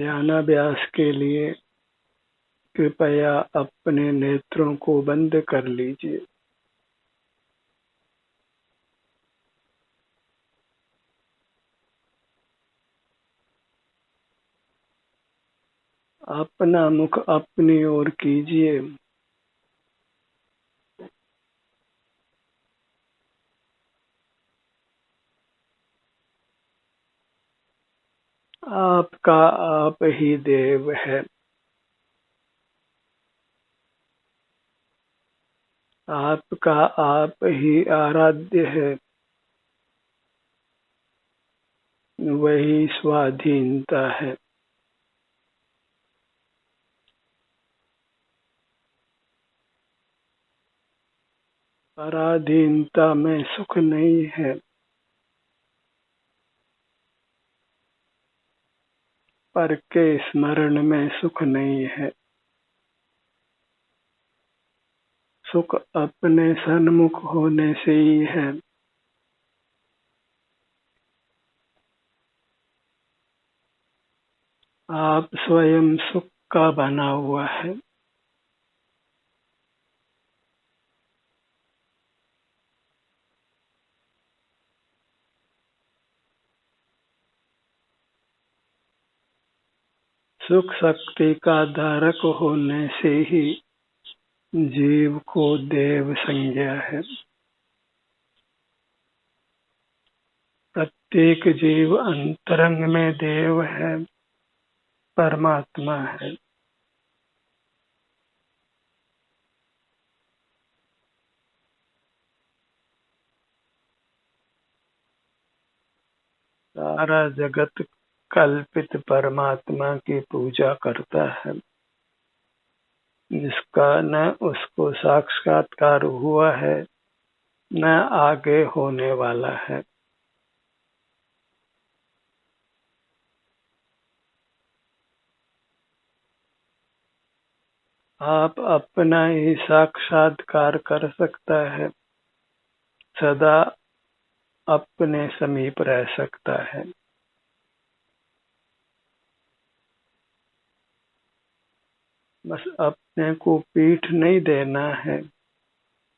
ध्यानाभ्यास के लिए कृपया अपने नेत्रों को बंद कर लीजिए। अपना मुख अपनी ओर कीजिए। आपका आप ही देव है। आपका आप ही आराध्य है। वही स्वाधीनता है। पराधीनता में सुख नहीं है। पर के स्मरण में सुख नहीं है। सुख अपने सन्मुख होने से ही है। आप स्वयं सुख का बना हुआ है। सुख शक्ति का धारक होने से ही जीव को देव संज्ञा है। प्रत्येक जीव अंतरंग में देव है, परमात्मा है। सारा जगत कल्पित परमात्मा की पूजा करता है, जिसका न उसको साक्षात्कार हुआ है न आगे होने वाला है। आप अपना ही साक्षात्कार कर सकता है, सदा अपने समीप रह सकता है। बस अपने को पीठ नहीं देना है,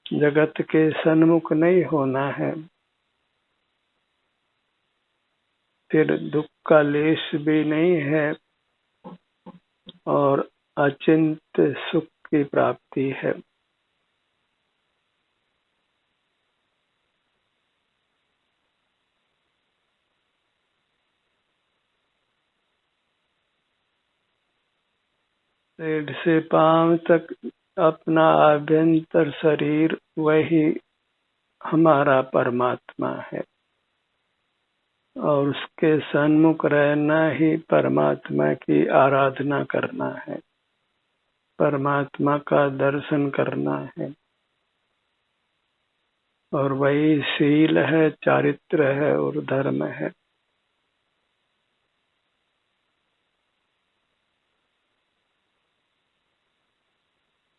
जगत के सन्मुख नहीं होना है, फिर दुख का लेश भी नहीं है और अचिंत सुख की प्राप्ति है। सिर से पांव तक अपना आभ्यंतर शरीर वही हमारा परमात्मा है और उसके सन्मुख रहना ही परमात्मा की आराधना करना है, परमात्मा का दर्शन करना है। और वही शील है, चारित्र है और धर्म है।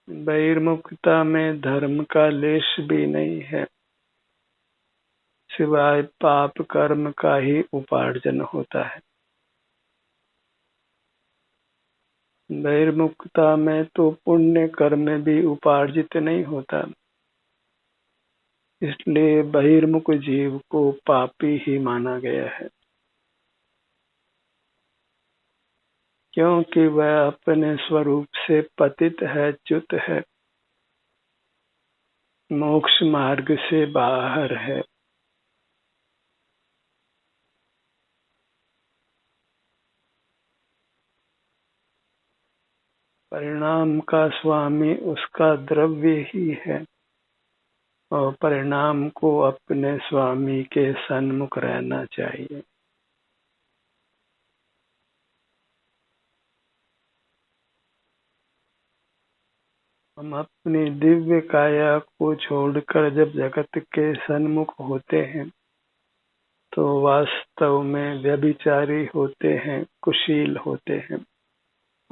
बहिर्मुखता में धर्म का लेश भी नहीं है, सिवाय पाप कर्म का ही उपार्जन होता है। बहिर्मुखता में तो पुण्य कर्म भी उपार्जित नहीं होता, इसलिए बहिर्मुख जीव को पापी ही माना गया है, क्योंकि वह अपने स्वरूप से पतित है, च्युत है, मोक्ष मार्ग से बाहर है। परिणाम का स्वामी उसका द्रव्य ही है और परिणाम को अपने स्वामी के सन्मुख रहना चाहिए। हम अपनी दिव्य काया को छोड़कर जब जगत के सन्मुख होते हैं तो वास्तव में व्यभिचारी होते हैं, कुशील होते हैं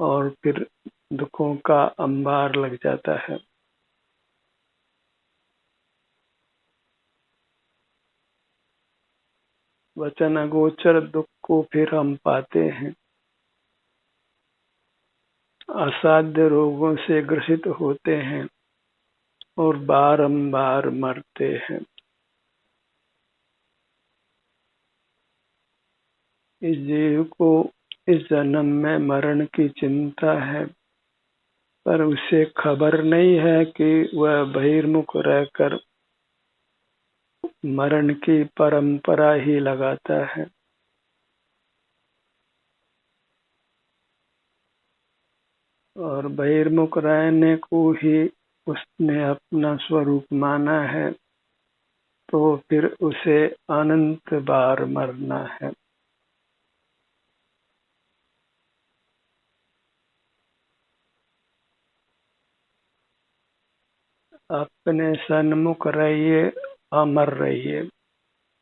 और फिर दुखों का अंबार लग जाता है। वचन अगोचर दुख को फिर हम पाते हैं, असाध्य रोगों से ग्रसित होते हैं और बारंबार मरते हैं। इस जीव को इस जन्म में मरण की चिंता है, पर उसे खबर नहीं है कि वह बहिर्मुख रहकर मरण की परंपरा ही लगाता है। और बहिर्मुख रहने को ही उसने अपना स्वरूप माना है, तो फिर उसे अनंत बार मरना है। अपने सन्मुख रहिए, अमर रहिए,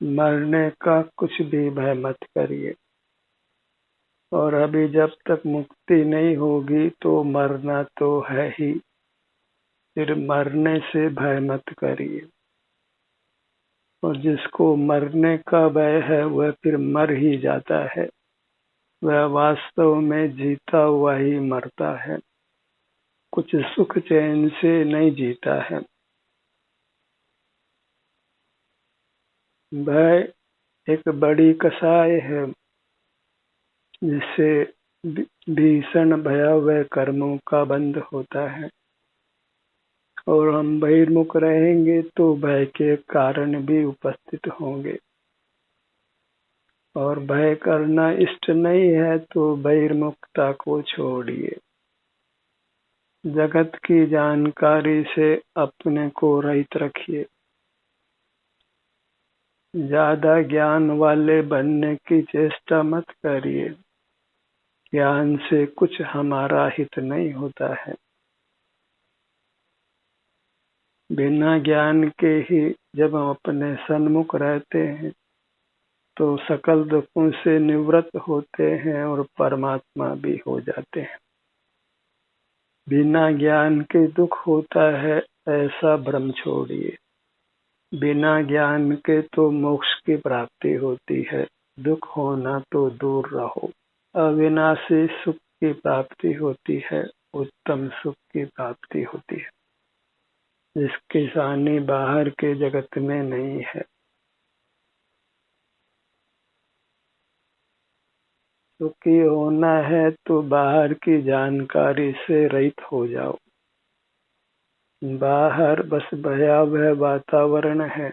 मरने का कुछ भी भय मत करिए। और अभी जब तक मुक्ति नहीं होगी तो मरना तो है ही, फिर मरने से भय मत करिए। और जिसको मरने का भय है वह फिर मर ही जाता है, वह वास्तव में जीता हुआ ही मरता है, कुछ सुख चैन से नहीं जीता है। भय एक बड़ी कसाय है, जिससे भीषण भयावह कर्मों का बंध होता है। और हम बहिर्मुख रहेंगे तो भय के कारण भी उपस्थित होंगे। और भय करना इष्ट नहीं है तो बहिर्मुखता को छोड़िए। जगत की जानकारी से अपने को रहित रखिए। ज्यादा ज्ञान वाले बनने की चेष्टा मत करिए। ज्ञान से कुछ हमारा हित नहीं होता है। बिना ज्ञान के ही जब हम अपने सन्मुख रहते हैं तो सकल दुखों से निवृत्त होते हैं और परमात्मा भी हो जाते हैं। बिना ज्ञान के दुख होता है, ऐसा भ्रम छोड़िए। बिना ज्ञान के तो मोक्ष की प्राप्ति होती है, दुख होना तो दूर रहो। अविनाशी सुख की प्राप्ति होती है, उत्तम सुख की प्राप्ति होती है, जिसकी सानी बाहर के जगत में नहीं है। सुखी होना है तो बाहर की जानकारी से रहित हो जाओ। बाहर बस भयावह वातावरण है।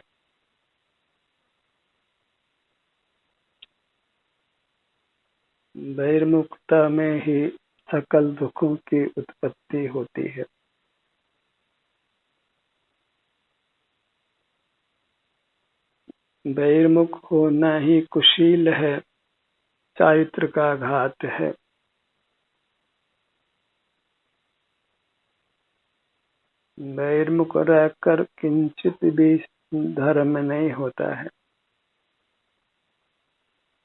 बहिर्मुखता में ही सकल दुखों की उत्पत्ति होती है। बहिर्मुख होना ही कुशील है, चारित्र का घात है। बहिर्मुख रहकर किंचित भी धर्म नहीं होता है,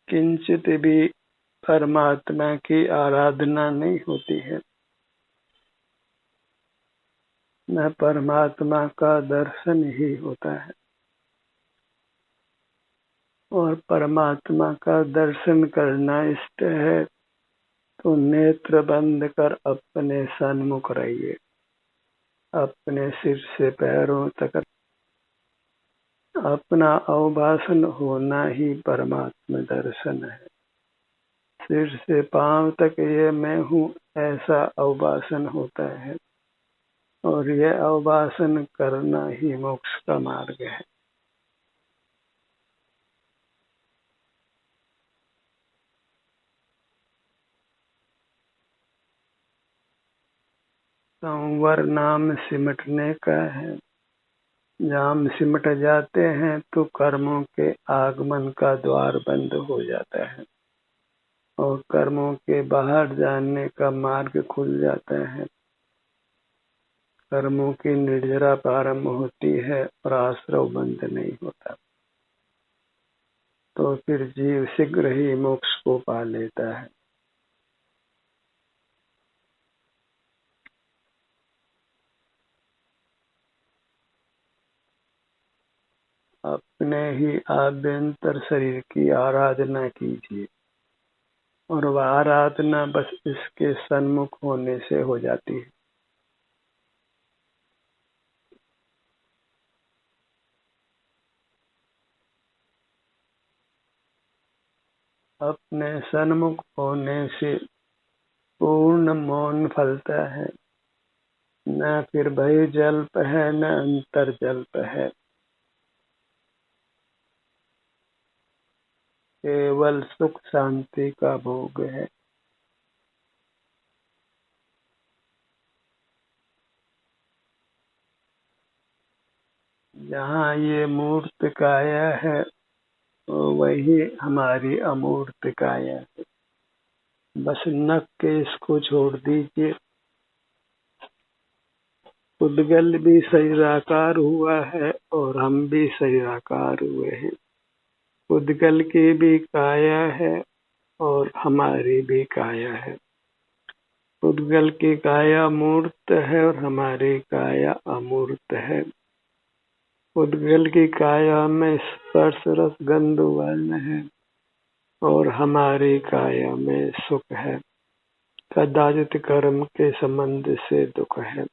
किंचित भी परमात्मा की आराधना नहीं होती है, न परमात्मा का दर्शन ही होता है। और परमात्मा का दर्शन करना इष्ट है तो नेत्र बंद कर अपने सन्मुख रहिए। अपने सिर से पैरों तक अपना अवभाषण होना ही परमात्मा दर्शन है। सिर से पांव तक ये मैं हूँ, ऐसा अवभाषण होता है। और यह अवभाषण करना ही मोक्ष का मार्ग है। संवर नाम सिमटने का है। नाम सिमट जाते हैं तो कर्मों के आगमन का द्वार बंद हो जाता है और कर्मों के बाहर जाने का मार्ग खुल जाता है। कर्मों की निर्जरा प्रारंभ होती है और आश्रव बंद नहीं होता, तो फिर जीव शीघ्र ही मोक्ष को पा लेता है। अपने ही आभ्यंतर शरीर की आराधना कीजिए। और वह आराधना बस इसके सन्मुख होने से हो जाती है। अपने सन्मुख होने से पूर्ण मौन फलता है, न फिर भय जल्प है न अंतर जल्प है, केवल सुख शांति का भोग है। जहाँ ये मूर्त काया है वही हमारी अमूर्त काया है। बस नख के इसको छोड़ दीजिए। उद्गल भी शरीराकार हुआ है और हम भी शरीराकार हुए हैं। उद्गल की भी काया है और हमारी भी काया है। उद्गल की काया मूर्त है और हमारी काया अमूर्त है। उद्गल की काया में स्पर्श रस गंध वर्ण है और हमारी काया में सुख है। कदाचित कर्म के संबंध से दुख है।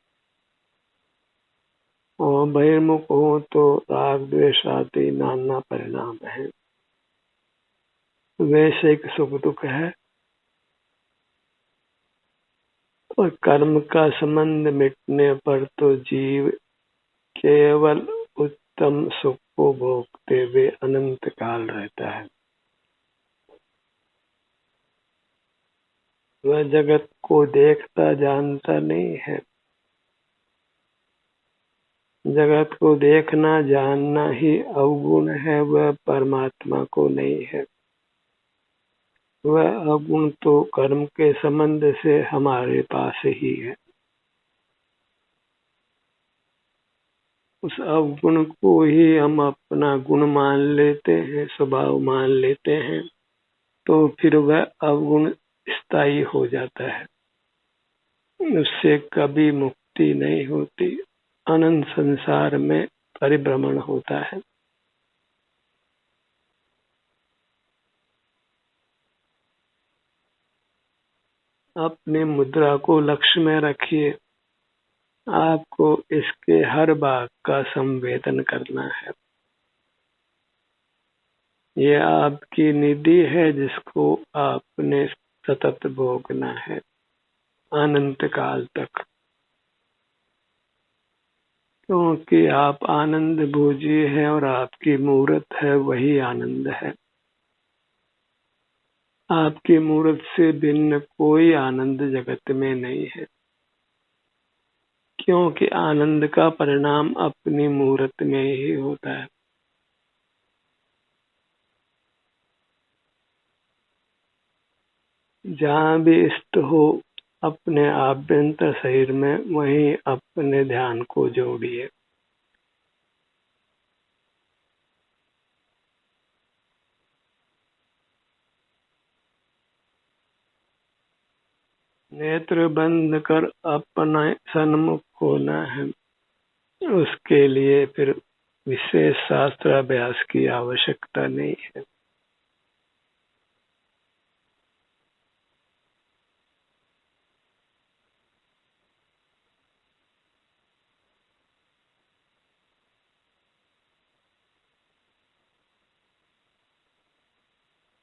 और बहिर्मुख हो तो राग द्वेष आदि नाना परिणाम है। वैश्विक सुख दुख है और कर्म का संबंध मिटने पर तो जीव केवल उत्तम सुख को भोगते हुए अनंत काल रहता है। वह जगत को देखता जानता नहीं है। जगत को देखना जानना ही अवगुण है, वह परमात्मा को नहीं है। वह अवगुण तो कर्म के संबंध से हमारे पास ही है। उस अवगुण को ही हम अपना गुण मान लेते हैं, स्वभाव मान लेते हैं, तो फिर वह अवगुण स्थायी हो जाता है। उससे कभी मुक्ति नहीं होती। अनंत संसार में परिभ्रमण होता है। अपने मुद्रा को लक्ष्य में रखिए। आपको इसके हर भाग का संवेदन करना है। ये आपकी निधि है जिसको आपने सतत भोगना है अनंत काल तक, क्योंकि आप आनंद भोजी हैं और आपकी मूर्त है वही आनंद है। आपकी मूर्त से भिन्न कोई आनंद जगत में नहीं है, क्योंकि आनंद का परिणाम अपनी मूर्त में ही होता है। जहाँ भी स्थित हो अपने आभ्यंतर शरीर में, वहीं अपने ध्यान को जोड़िए। नेत्र बंद कर अपना सन्मुख होना है। उसके लिए फिर विशेष शास्त्र अभ्यास की आवश्यकता नहीं है।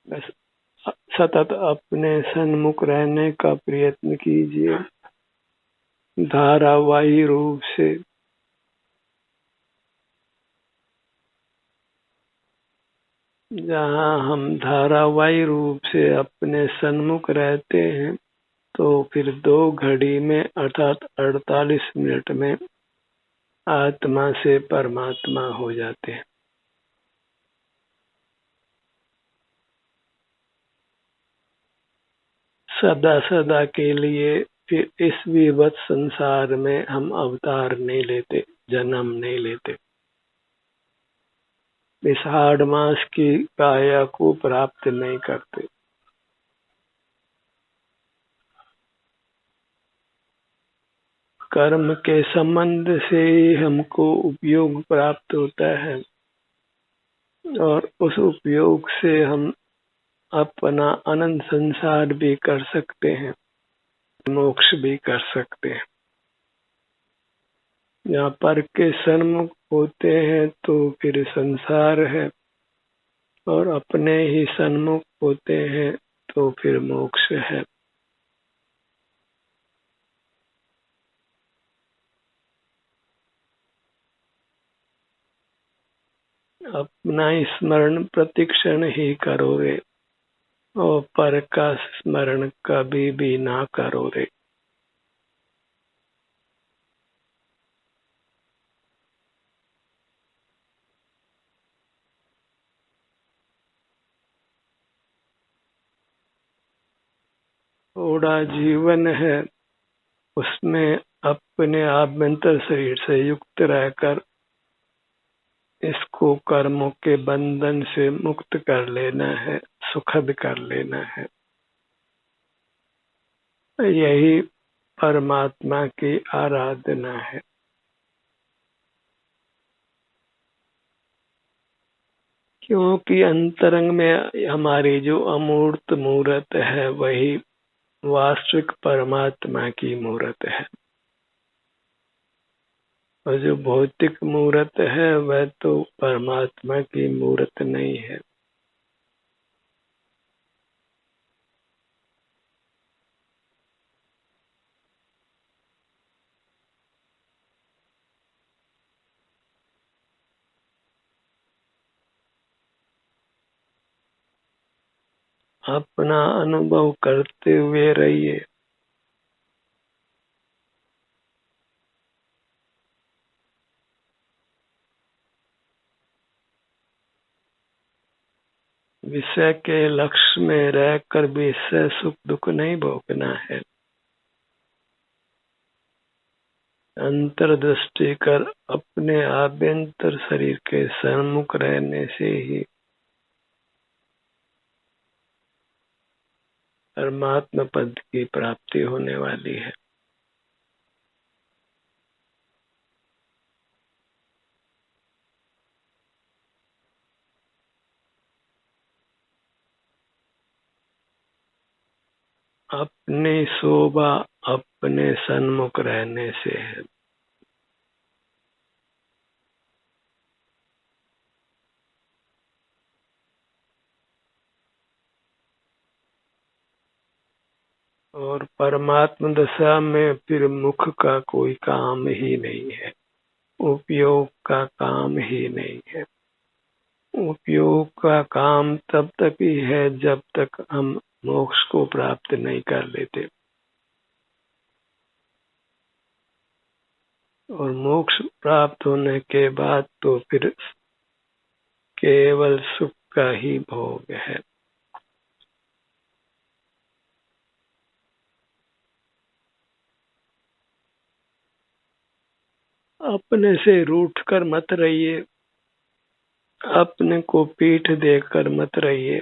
बस सतत अपने सन्मुख रहने का प्रयत्न कीजिए, धारावाही रूप से। जहाँ हम धारावाही रूप से अपने सन्मुख रहते हैं, तो फिर 2 घड़ी में अर्थात 48 मिनट में आत्मा से परमात्मा हो जाते हैं। सदा सदा के लिए फिर इस विभत संसार में हम अवतार नहीं लेते, जन्म नहीं लेते। इस हाड़ मास की काया को प्राप्त नहीं करते। कर्म के संबंध से ही हमको उपयोग प्राप्त होता है और उस उपयोग से हम अपना अनंत संसार भी कर सकते हैं, मोक्ष भी कर सकते हैं। यहाँ पर के सन्मुख होते हैं तो फिर संसार है, और अपने ही सन्मुख होते हैं तो फिर मोक्ष है। अपना स्मरण प्रतिक्षण ही करो रे, और पर का स्मरण कभी भी ना करो रे। थोड़ा जीवन है, उसमें अपने आभ्यंतर शरीर से युक्त रहकर इसको कर्मों के बंधन से मुक्त कर लेना है, सुखद कर लेना है। यही परमात्मा की आराधना है। क्योंकि अंतरंग में हमारी जो अमूर्त मूर्त है वही वास्तविक परमात्मा की मूर्त है, और जो भौतिक मूर्त है वह तो परमात्मा की मूर्त नहीं है। अपना अनुभव करते हुए रहिए। विषय के लक्ष्य में रहकर भी इससे सुख दुख नहीं भोगना है। अंतर्दृष्टि कर अपने आभ्यंतर शरीर के सन्मुख रहने से ही परमात्मा पद की प्राप्ति होने वाली है। अपनी शोभा अपने सन्मुख रहने से है। और परमात्मा दशा में फिर मुख का कोई काम ही नहीं है, उपयोग का काम ही नहीं है। उपयोग का काम तब तक ही है जब तक हम मोक्ष को प्राप्त नहीं कर लेते, और मोक्ष प्राप्त होने के बाद तो फिर केवल सुख का ही भोग है। अपने से रूठ कर मत रहिए, अपने को पीठ देकर मत रहिए।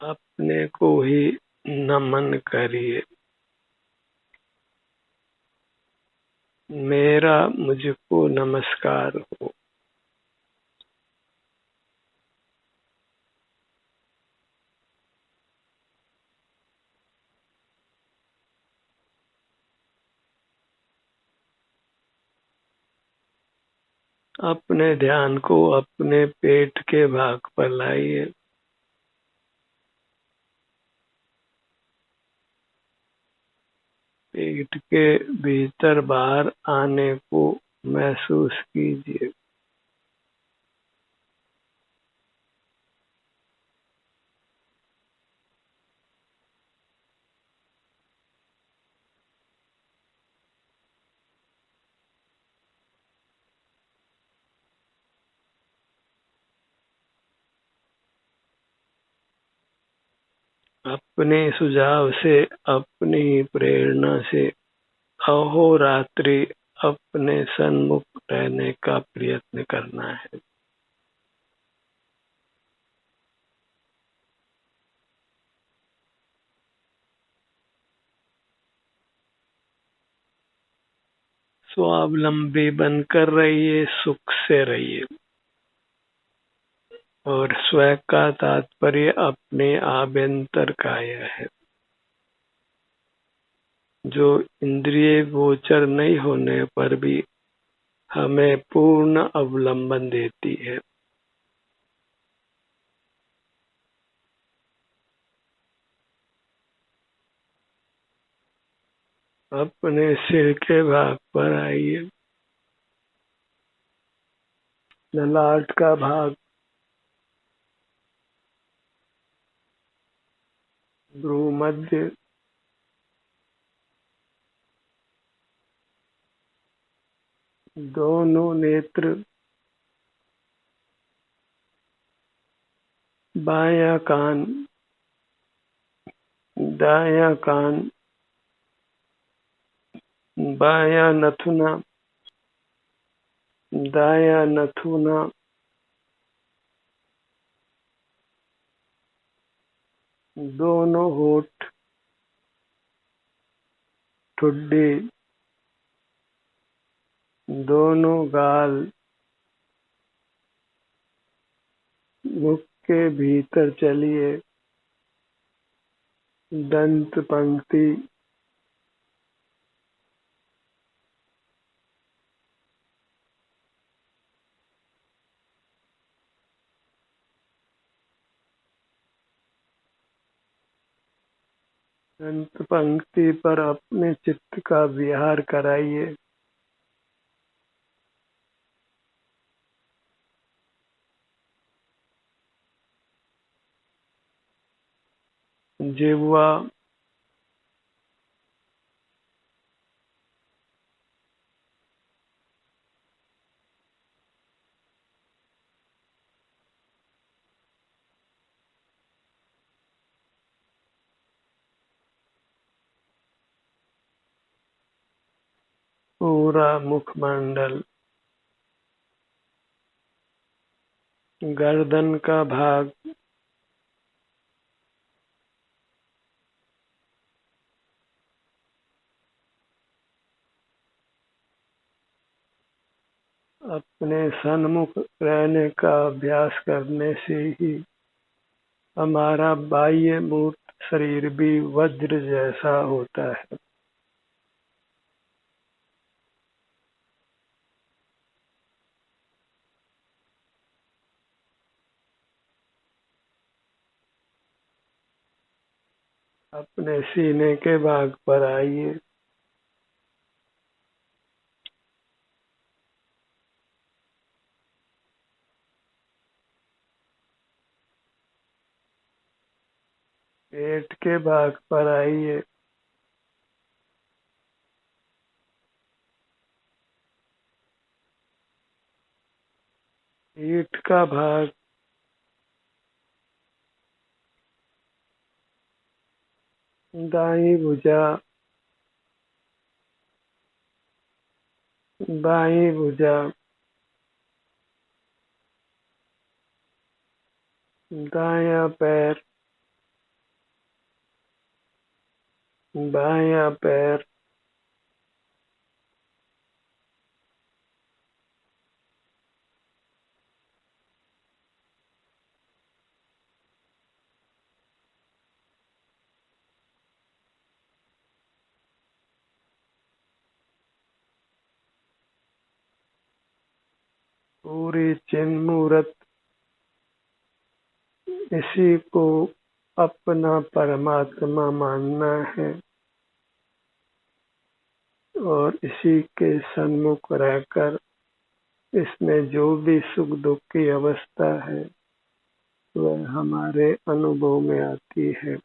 अपने को ही नमन करिए। मेरा मुझको नमस्कार हो। अपने ध्यान को अपने पेट के भाग पर लाइए। पेट के भीतर बाहर आने को महसूस कीजिए। अपने सुझाव से, अपनी प्रेरणा से अहोरात्रि अपने सन्मुख रहने का प्रयत्न करना है। स्वावलंबी बनकर रहिए, सुख से रहिए। और स्व का तात्पर्य अपने आभ्यंतर काय है, जो इंद्रिय गोचर नहीं होने पर भी हमें पूर्ण अवलंबन देती है। अपने सिर के भाग पर आइए। ललाट का भाग, भ्रू मध्य, दोनों नेत्र, बायां कान, दायां कान, बायां नथुना, दायां नथुना, दोनों होठ, ठुड्डी, दोनों गाल, मुख के भीतर चलिए। दंत पंक्ति, दंत पंक्ति पर अपने चित्त का विहार कराइए। जिह्वा, पूरा मुखमंडल, गर्दन का भाग, अपने सन्मुख रहने का अभ्यास करने से ही हमारा बाह्य मूर्त शरीर भी वज्र जैसा होता है। अपने सीने के भाग पर आइए। पेट के भाग पर आइए। पीठ का भाग, दाईं भुजा, बाईं भुजा, दायां पैर, बायां पैर, पूरी चिन्ह मूर्त इसी को अपना परमात्मा मानना है और इसी के सन्मुख रहकर इसमें जो भी सुख दुख की अवस्था है वह हमारे अनुभव में आती है।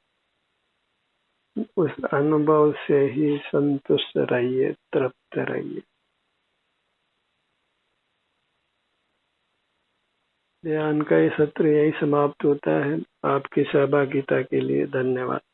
उस अनुभव से ही संतुष्ट रहिए, तृप्त रहिए। ध्यान का ये सत्र यही समाप्त होता है। आपकी सहभागिता के लिए धन्यवाद।